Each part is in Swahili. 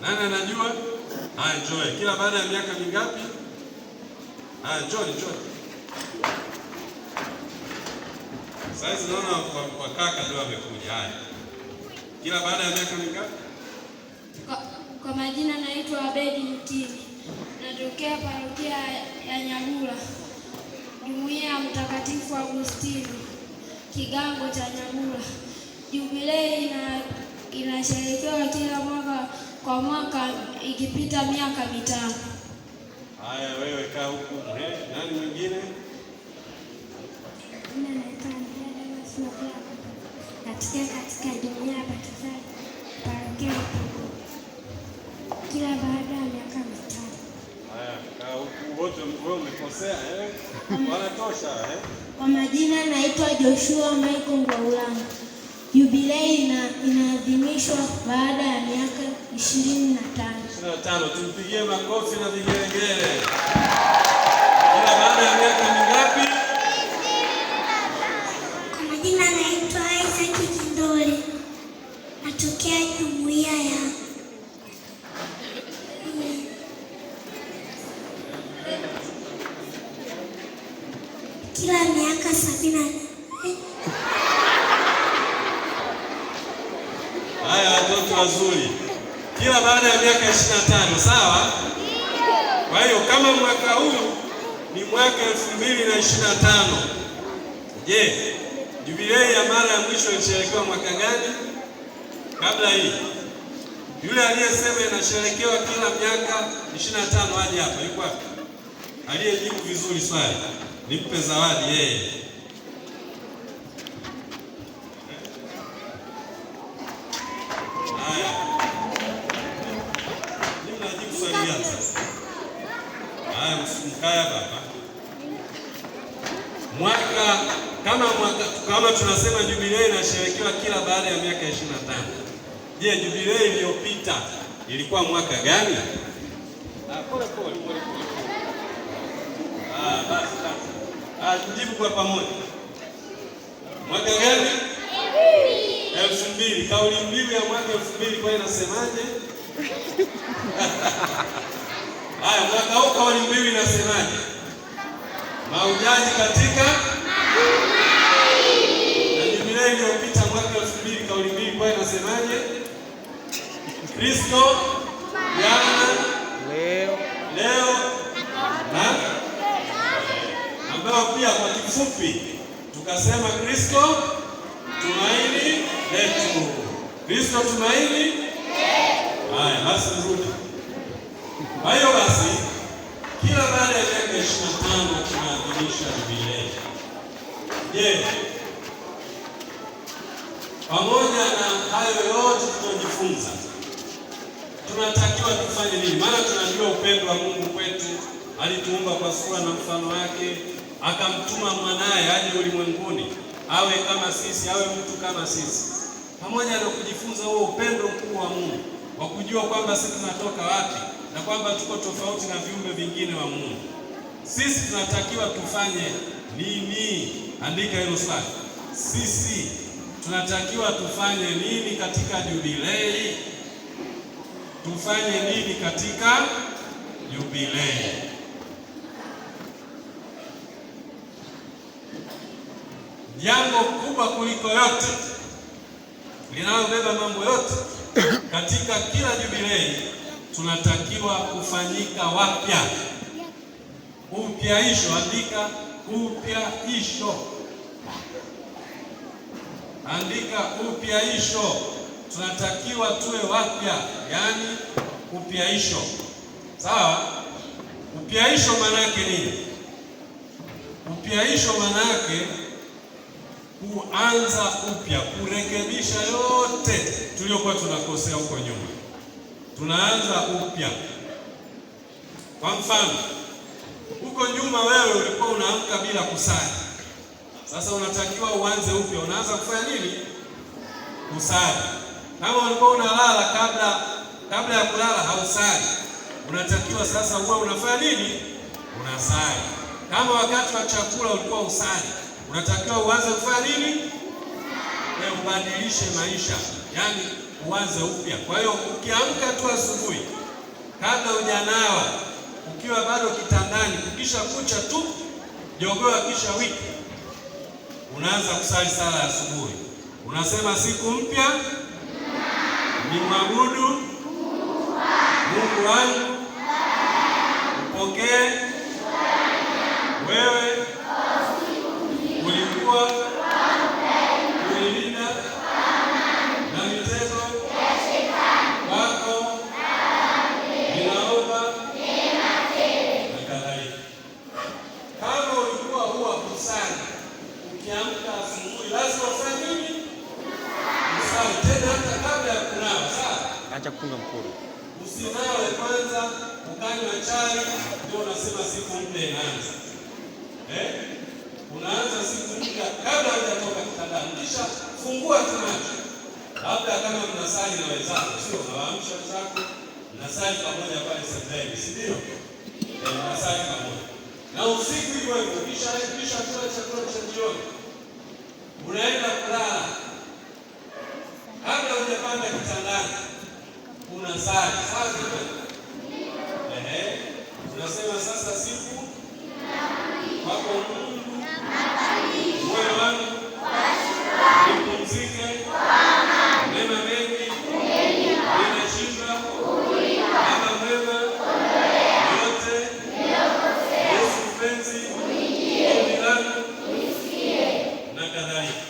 Nani anajua? Haya, njoo. Kila baada ya miaka mingapi? Haya, njoo. Sasa naona wakaka ndio wamekuja. Haya. Kila baada ya miaka mingapi? Kwa majina naitwa Abedi Mtini. Natokea parokia ya Nyagula. Jumuiya ya Mtakatifu Agustino, Kigango cha Nyagula. Jubilei inasherekewa kila mwaka ikipita miaka 5. Haya, wewe kaa huku. Nani mwingine? Mimi naitwa katika jumuiya ya Batizani parokia kila baada ya miaka 5. Haya, kaa huku. Wote wewe umekosea wanatosha Kwa majina naitwa Joshua Michael Ngwaulanga. Jubilei inaadhimishwa baada ya miaka 25. 25. Tumpigie makofi na vigelegele. Kila baada ya miaka mingapi? Kwa majina naitwa Isaac Kindole. Natokea jumuiya ya kila miaka 70. Haya, watoto wazuri. Kila baada ya miaka 25, sawa? Kwa hiyo kama mwaka huu ni mwaka 2025. Je, jubilei ya mara ya mwisho ilisherekewa mwaka gani? Kabla hii. Yule aliyesema inasherekewa kila miaka 25 aje hapa. Yuko wapi? Aliyejibu vizuri swali. Nimpe zawadi yeye. Haya. Nimejibu swali hapa sasa. Haya, msikaya baba. Kama tunasema jubilei inasherekewa kila baada ya miaka 25. Je, jubilei iliyopita ilikuwa mwaka gani? Pole. Basi. Tujibu kwa pamoja. Mwaka gani? 2000. Kauli mbiu ya mwaka 2000 kwa inasemaje? Haya, mwaka huu kauli mbiu inasemaje? Mahujaji katika na jubilei iliyopita mwaka 2000 kauli mbiu kwa inasemaje? Kristo jana, leo na ambao pia kwa kifupi tukasema Kristo tumaini letu. Kristo tumaini letu. Haya, basi rudi. Kwa hiyo basi kila baada ya miaka 25 tunaadhimisha jubilei. Je, pamoja na hayo yote tunajifunza, tunatakiwa tufanye nini? Maana tunajua upendo wa Mungu kwetu, alituumba kwa sura na mfano wake, akamtuma mwanaye aje ulimwenguni awe kama sisi, awe mtu kama sisi. Pamoja na kujifunza huo upendo mkuu wa Mungu, wa kujua kwamba sisi tunatoka wapi na kwamba tuko tofauti na viumbe vingine wa Mungu, sisi tunatakiwa tufanye nini? Andika hilo swali. Sisi tunatakiwa tufanye nini katika jubilei? Tufanye nini katika jubilei? Jambo kubwa kuliko yote linalobeba mambo yote katika kila jubilei, tunatakiwa kufanyika wapya. Upyaisho. Andika upyaisho. Andika upyaisho. Tunatakiwa tuwe wapya, yani upyaisho. Sawa? Upyaisho maana yake nini? Upyaisho maana yake kuanza upya, kurekebisha yote tuliyokuwa tunakosea huko nyuma. Tunaanza upya. Kwa mfano, huko nyuma wewe ulikuwa unaamka bila kusali. Sasa unatakiwa uanze upya. Unaanza kufanya nini? Kusali. Kama ulikuwa unalala kabla ya kulala hausali, unatakiwa sasa uwe unafanya nini? Unasali. Kama wakati wa chakula ulikuwa usali, unatakiwa uanze kufanya nini? Ubadilishe maisha, yani uanze upya. Kwa hiyo ukiamka tu asubuhi, kabla hujanawa, ukiwa bado kitandani, ukisha kucha tu, jogoo akisha wiki, unaanza kusali sala ya asubuhi. Unasema siku mpya ni mwabudu Mungu wangu, upokee wewe ulikuwa kuilinda na mitego wako, ninaomba na kadhalika. Kama ulikuwa huwa kusali, ukiamka asubuhi lazima ufanye nini? Usali tena hata kabla ya kunawa. Sawa? Acha kufunga mkono. Usinawe kwanza, ukanywa chai, ndio unasema siku mpya inaanza. Unaanza siku mpya kabla hujatoka kitandani. Kisha fungua tu macho. Labda kama mnasali na wenzako, sio unawaamsha wenzako, mnasali pamoja pale sebuleni, si ndio? Mnasali pamoja. Na usiku hivyo hivyo, kisha kula chakula cha jioni, unaenda kulala. Kabla hujapanda kitandani, unasali. Sawa jamani? Unasema sasa siku wako Mungu, moyo wangu nipumzike, mema mengi ninashinda, Baba mwema yote, Yesu mpenzi, ombi langu na kadhalika.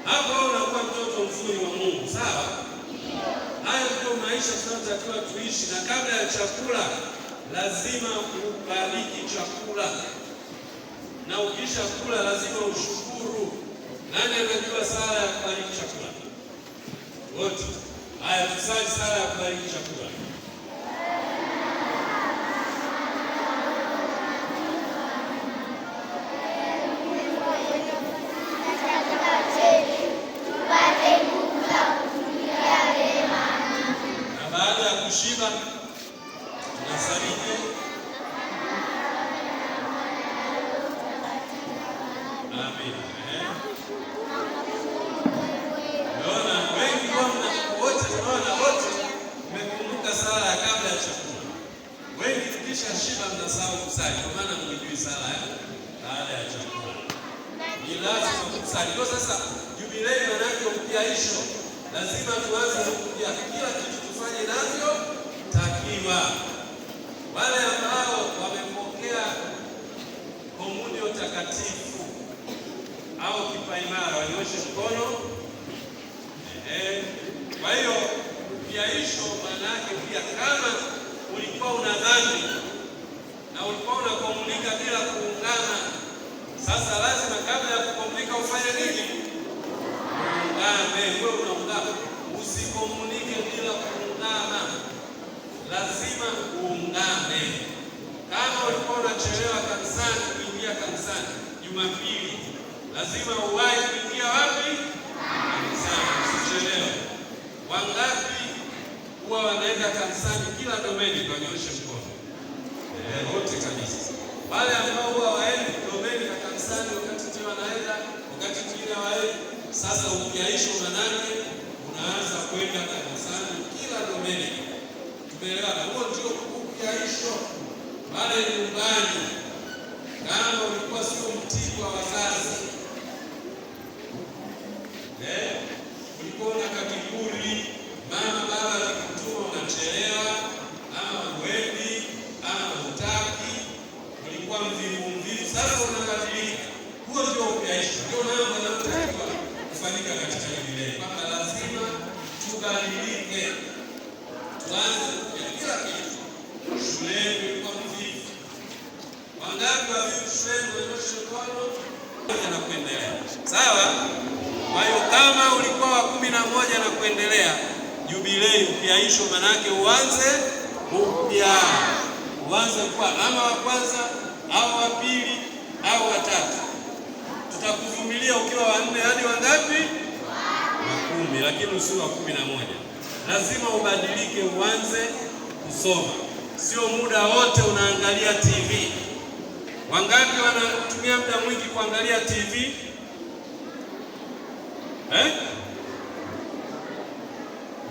Hapo unakuwa mtoto mzuri wa Mungu. Sawa? Haya ndio maisha tunayotakiwa tuishi, na kabla ya chakula lazima ubariki chakula, na ukisha kula lazima ushukuru. Nani anajua sala ya kubariki chakula? Wote. Haya, tusali sala ya kubariki chakula. Na baada ya kushiba tunasalije? Amen. Wote mmekumbuka sala ya kabla ya chakula. Wengi tukisha shiba mnasahau kusali, kwa maana mjui sala ya baada ya chakula. Ni lazima kusali. Kwa sasa jubilei manake upyaisho, lazima tuanze kupya kila kitu, tufanye navyo takiwa. Wale ambao wamepokea komunio takatifu au kipaimara wanyoshe mkono. Kwa hiyo upyaisho maana yake pia, kama ulikuwa una dhambi na ulikuwa unakomunika bila kuungana, sasa lazima kabla ya kukomunika ufanye nini? Uungane. Wewe unaungana, usikomunike bila kuungana, lazima uungane. Kama ulikuwa unachelewa kanisani, kuingia kanisani Jumapili, lazima uwahi kuingia wapi? Kanisani, usichelewe. Wangapi huwa wanaenda kanisani kila domeni? Wanyoshe mkono. Wote kabisa. Wale ambao huwa waendi domeni na kanisani, wakati mwingine wanaenda, wakati mwingine hawaendi. Sasa upyaisho manake unaanza kwenda kanisani kila domeni. Tumeelewana? Huo ndio upyaisho. Wale nyumbani, kama ulikuwa sio mtii kwa wazazi, ulikuwa na kiburi, mama baba alikutuma unachelewa, ama uendi, ama hutaki, ulikuwa mvivu, sasa unabadilika. Huo ndio upyaisho. Ndio mambo yanayotakiwa kufanyika katika jubilei, kwamba lazima tubadilike, tuanze kupya kila kitu. Shuleni ulikuwa mvivu. Wangapi wavivu shuleni? Wanyoshe mkono. Na kuendelea. Sawa? Kwa hiyo kama ulikuwa wa 11 na kuendelea, jubilei upyaisho manake uanze upya. Uanze kuwa ama wa kwanza au wa pili au wa tatu. Tutakuvumilia ukiwa wa 4 hadi wangapi? Wa 10, lakini usiwe wa 11. Lazima ubadilike, uanze kusoma. Sio muda wote unaangalia TV. Wangapi wanatumia muda mwingi kuangalia TV?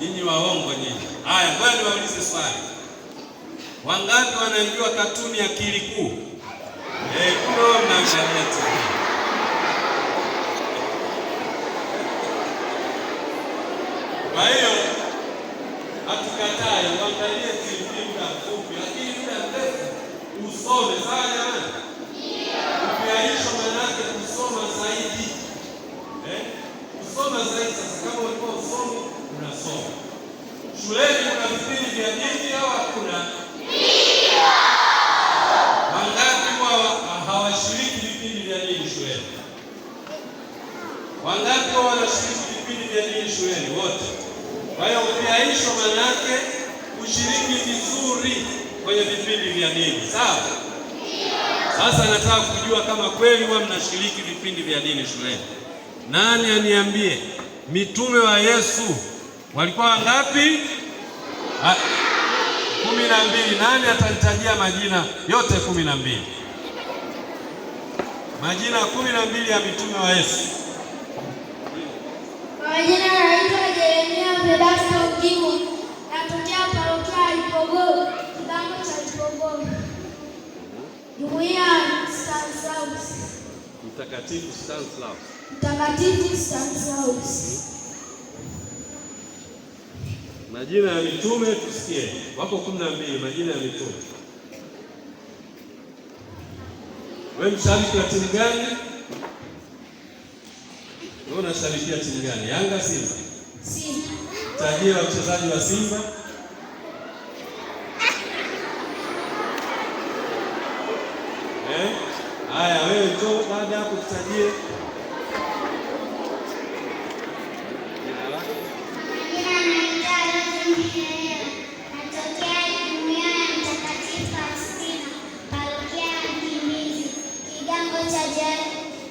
Nyinyi waongo nyinyi. Haya, ngoja niwaulize swali. Wangapi wanajua katuni ya Kilikuu? Kuna mnaangalia TV. Kwa hiyo hatukatai uangalie TV muda mfupi, lakini muda mrefu usome. Sawa jamani? Ukiaisha manake kusoma zaidi. Kusoma zaidi. Sasa kama ulikuwa usomi, unasoma. Shuleni kuna vipindi vya dini au hakuna? Ndio. Wangapi hawashiriki vipindi vya dini shuleni? Wangapi wanashiriki vipindi vya dini shuleni? Wote. Kwa hiyo ukiaisha manake ushiriki vizuri kwenye vipindi vya dini. Sawa? Sasa nataka kujua kama kweli huwa mnashiriki vipindi vya dini shuleni. Nani aniambie, mitume wa Yesu walikuwa wangapi? 12. Nani atanitajia majina yote 12? Majina 12 ya mitume wa Yesu. Majina naitwa Jeremia Pedasto Kimu. Natokea parokia Ipogoro, kigango cha Ipogoro. Jumuiya Stanislaus. Mtakatifu Stanislaus. Mtakatifu Stanislaus. Majina ya mitume tusikie. Wako 12 majina ya mitume. Wewe mshabiki wa timu gani? Wewe unashabikia timu gani? Yanga, Simba? Simba. Tajia wachezaji wa Simba. Haya, wewe njoo baada hapo tutajie.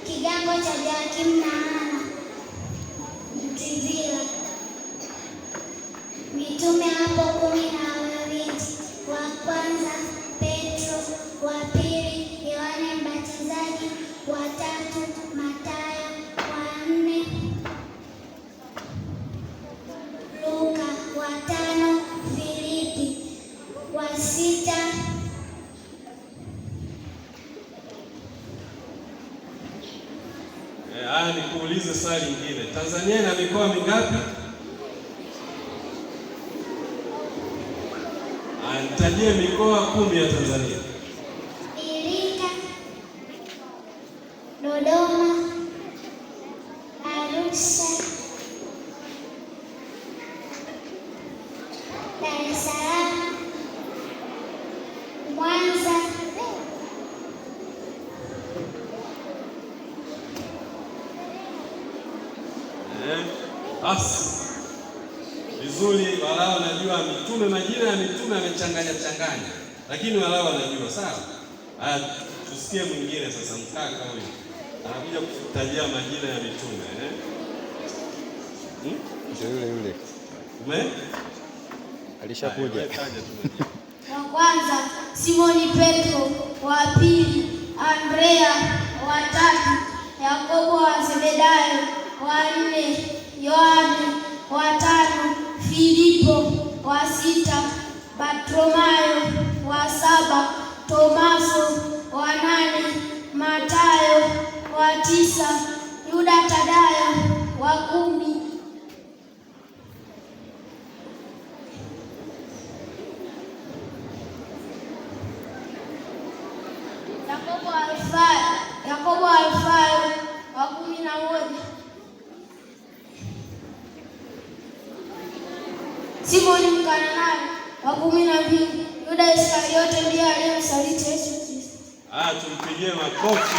Kigango cha Joakim na Hana Mtizila. Mitume hapo 12. Wa kwanza Petro, wa pili Yohane Mbatizaji, wa tatu Mathayo, wa 4 Luka, wa 5 Filipi, wa 6 Nikuulize swali lingine. Tanzania ina mikoa mingapi? Nitajie mikoa 10 ya Tanzania. Iringa, Dodoma, Arusha, Dar es Salaam, Mwanza, Basi vizuri, walau najua mitume, majina ya mitume amechanganya, lakini walau anajua. Sawa. Haya, tusikie mwingine sasa. Mkaka huyu anakuja kutajia majina ya mitume. Yule alishakuja. Wa kwanza Simoni Petro, wa pili Andrea, wa tatu Yakobo wa Zebedayo, wa 4 Yohane, wa 5 Filipo, wa 6 Bartolomayo, wa 7 Tomaso, wa 8 Mathayo, wa 9 Yuda Tadayo, wa 10 Yakobo Alfayo, wa 11 Simoni Mkanani, wa 12 Yuda Iskariote ndiye aliyemsaliti Yesu Kristo. Tumpigie makofi.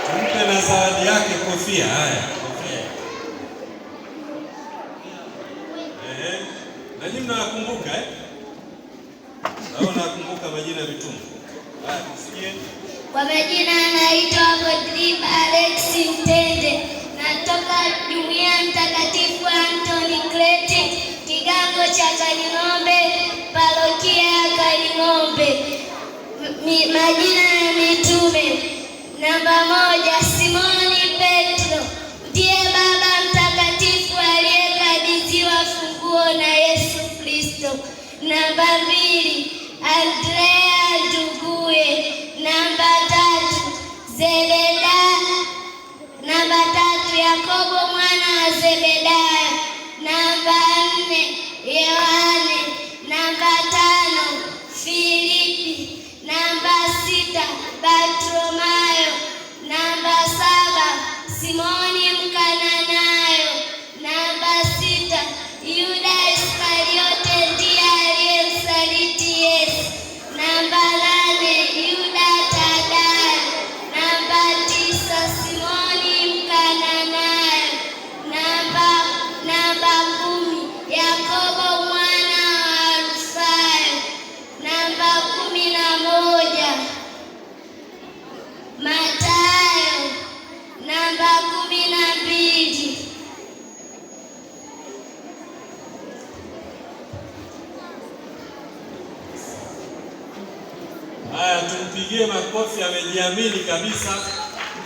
Tumpe na zawadi yake kofia. Haya, kofia. Na nyinyi mnakumbuka nakumbuka majina ya mitume. Haya, tusikie. Kwa majina anaitwa Godriva Alex Mtende. Natoka Jumuiya Mtakatifu Antoni Kleti, kigango cha Kaling'ombe, parokia ya Kaling'ombe. Majina ya mitume. Namba 1 Simoni Petro, ndiye Namba 2, Andrea Nduguye. Namba 3, Zebeda. Namba 3, Yakobo mwana wa Zebedayo. Namba 4, Yohane. Namba 5, Filipi. Namba 6, Bartolomayo. Namba 7, Simoni Mkananayo. Namba 6, Yuda Iskariote ndiye aliyemsaliti Yesu. Namba 8, Yuda Tadayo. Namba 9, Simoni Mkananayo. Namba 10, Yakobo mwana wa Alfayo. Namba 11, Mathayo. Namba 12, Haya, tumpigie makofi, amejiamini kabisa.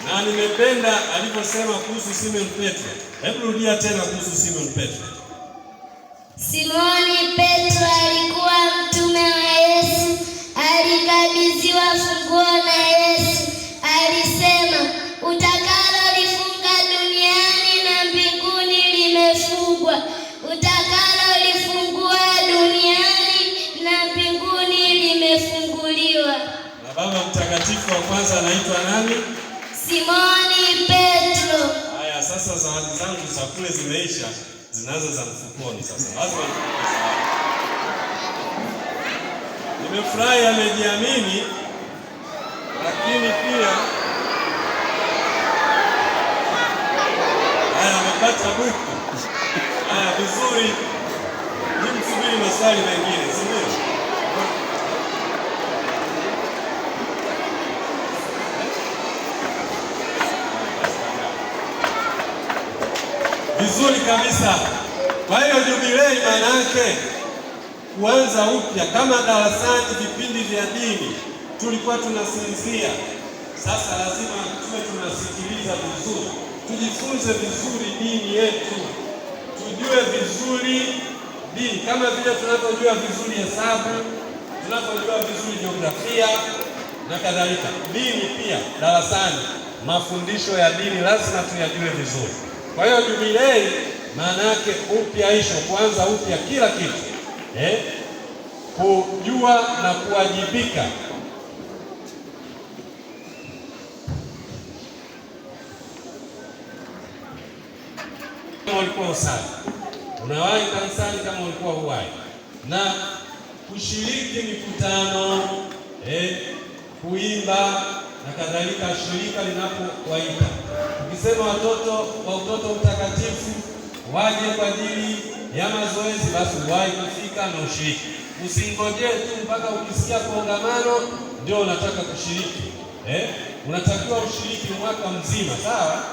Na nimependa aliposema kuhusu Simon Petro. Hebu rudia tena kuhusu Simon Petro. Simoni Petro alikuwa mtume wa Yesu, alikabidhiwa funguo na Yesu. Alisema, utakalolifunga duniani na mbinguni limefungwa, utakalolifungua duniani na mbinguni limefunguliwa. Na Baba Mtakatifu wa kwanza anaitwa nani? Simoni Petro. Haya, sasa zawadi zangu za kule zimeisha, zinaanza za mfukoni sasa. Lazima nimefurahi, amejiamini, lakini pia haya, amepata buku. Haya, vizuri. Nimsubiri maswali mengine, si ndio? Vizuri kabisa. Kwa hiyo jubilei maana yake kuanza upya. Kama darasani vipindi vya dini tulikuwa tunasinzia, sasa lazima tuwe tunasikiliza vizuri, tujifunze vizuri dini yetu, tujue vizuri dini, kama vile tunavyojua vizuri hesabu, tunavyojua vizuri jiografia na kadhalika. Dini pia darasani, mafundisho ya dini lazima tuyajue vizuri. Kwa hiyo jubilei maana yake upyaisho, kuanza upya kila kitu, kujua na kuwajibika. Kama ulikuwa usali, unawahi kanisani, kama ulikuwa huwahi, na kushiriki mikutano, kuimba na kadhalika, shirika linapowaita. Ukisema watoto wa Utoto Mtakatifu waje kwa ajili ya mazoezi, basi uwahi kufika na ushiriki. Usingojee tu mpaka ukisikia kongamano ndio unataka kushiriki. Unatakiwa ushiriki mwaka mzima, sawa?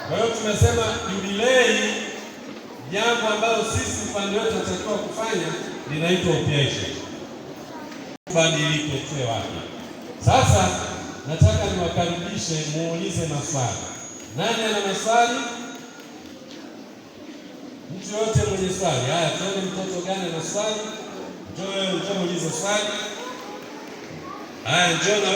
Kwa hiyo tumesema jubilei, jambo ambalo sisi upande wetu tunatakiwa kufanya linaitwa upyaisho. Badilike tuwe wapi? Sasa nataka niwakaribishe muulize maswali. Nani ana maswali? Mtu yote mwenye swali. Haya, tuone mtoto gani ana swali. Njoo uulize swali. Haya, njoo.